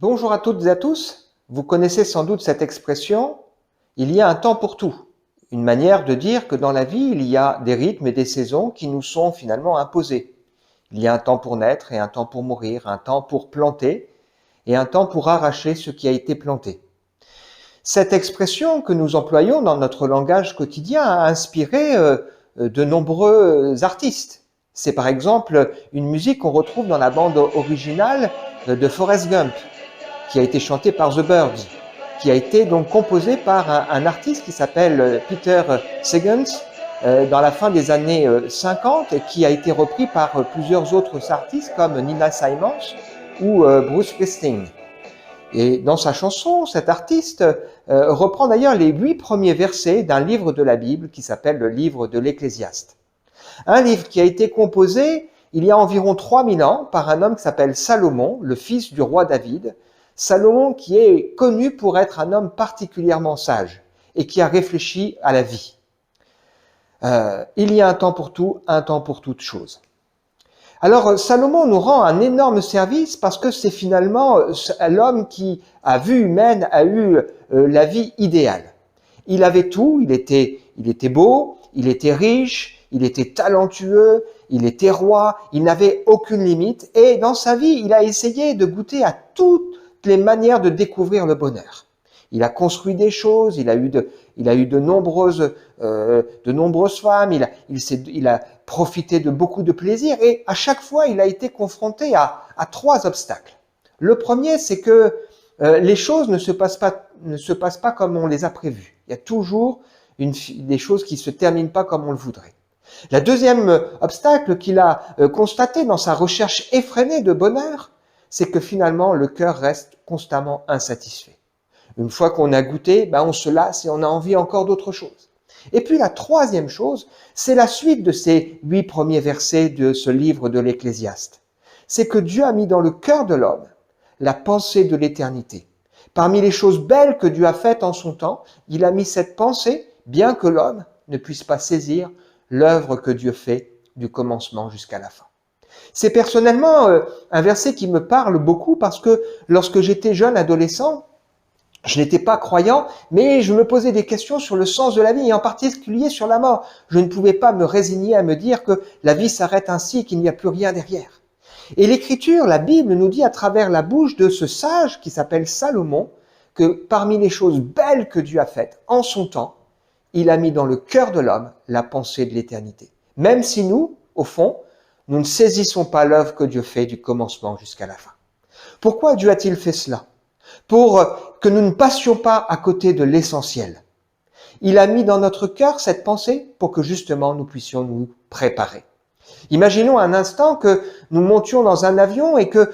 Bonjour à toutes et à tous. Vous connaissez sans doute cette expression « il y a un temps pour tout ». Une manière de dire que dans la vie, il y a des rythmes et des saisons qui nous sont finalement imposés. Il y a un temps pour naître et un temps pour mourir, un temps pour planter et un temps pour arracher ce qui a été planté. Cette expression que nous employons dans notre langage quotidien a inspiré de nombreux artistes. C'est par exemple une musique qu'on retrouve dans la bande originale de Forrest Gump, qui a été chantée par The Byrds, qui a été donc composée par un artiste qui s'appelle Peter Seegers dans la fin des années 50 et qui a été repris par plusieurs autres artistes comme Nina Simons ou Bruce Springsteen. Et dans sa chanson, cet artiste reprend d'ailleurs les 8 premiers versets d'un livre de la Bible qui s'appelle le livre de l'Ecclésiaste. Un livre qui a été composé il y a environ 3000 ans par un homme qui s'appelle Salomon, le fils du roi David. Salomon qui est connu pour être un homme particulièrement sage et qui a réfléchi à la vie. Il y a un temps pour tout, un temps pour toute chose. Alors Salomon nous rend un énorme service parce que c'est finalement l'homme qui, à vue humaine, a eu la vie idéale. Il avait tout, il était beau, il était riche, il était talentueux, il était roi, il n'avait aucune limite et dans sa vie, il a essayé de goûter à toutes les manières de découvrir le bonheur. Il a construit des choses, il a eu de nombreuses femmes, il a profité de beaucoup de plaisir et à chaque fois, il a été confronté à 3 obstacles. Le premier, c'est que les choses ne se passent pas comme on les a prévues. Il y a toujours des choses qui se terminent pas comme on le voudrait. La deuxième obstacle qu'il a constaté dans sa recherche effrénée de bonheur, c'est que finalement, le cœur reste constamment insatisfait. Une fois qu'on a goûté, on se lasse et on a envie encore d'autre chose. Et puis la troisième chose, c'est la suite de ces 8 premiers versets de ce livre de l'Ecclésiaste. C'est que Dieu a mis dans le cœur de l'homme la pensée de l'éternité. Parmi les choses belles que Dieu a faites en son temps, il a mis cette pensée, bien que l'homme ne puisse pas saisir l'œuvre que Dieu fait du commencement jusqu'à la fin. C'est personnellement un verset qui me parle beaucoup parce que lorsque j'étais jeune adolescent, je n'étais pas croyant, mais je me posais des questions sur le sens de la vie et en particulier sur la mort. Je ne pouvais pas me résigner à me dire que la vie s'arrête ainsi et qu'il n'y a plus rien derrière. Et l'Écriture, la Bible, nous dit à travers la bouche de ce sage qui s'appelle Salomon que parmi les choses belles que Dieu a faites en son temps, il a mis dans le cœur de l'homme la pensée de l'éternité. Même si nous, au fond, nous ne saisissons pas l'œuvre que Dieu fait du commencement jusqu'à la fin. Pourquoi Dieu a-t-il fait cela ? Pour que nous ne passions pas à côté de l'essentiel. Il a mis dans notre cœur cette pensée pour que justement nous puissions nous préparer. Imaginons un instant que nous montions dans un avion et que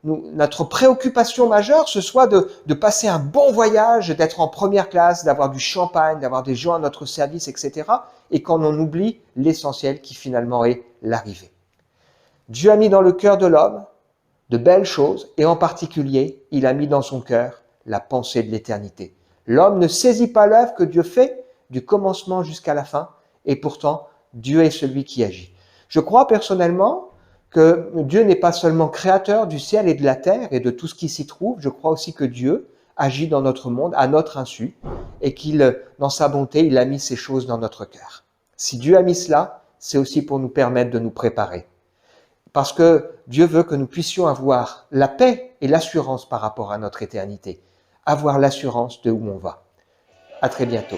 notre préoccupation majeure, ce soit de passer un bon voyage, d'être en première classe, d'avoir du champagne, d'avoir des gens à notre service, etc. Et qu'on en oublie l'essentiel qui finalement est l'arrivée. Dieu a mis dans le cœur de l'homme de belles choses et en particulier, il a mis dans son cœur la pensée de l'éternité. L'homme ne saisit pas l'œuvre que Dieu fait du commencement jusqu'à la fin et pourtant, Dieu est celui qui agit. Je crois personnellement que Dieu n'est pas seulement créateur du ciel et de la terre et de tout ce qui s'y trouve, je crois aussi que Dieu agit dans notre monde à notre insu et qu'il, dans sa bonté, il a mis ces choses dans notre cœur. Si Dieu a mis cela, c'est aussi pour nous permettre de nous préparer. Parce que Dieu veut que nous puissions avoir la paix et l'assurance par rapport à notre éternité. Avoir l'assurance de où on va. À très bientôt.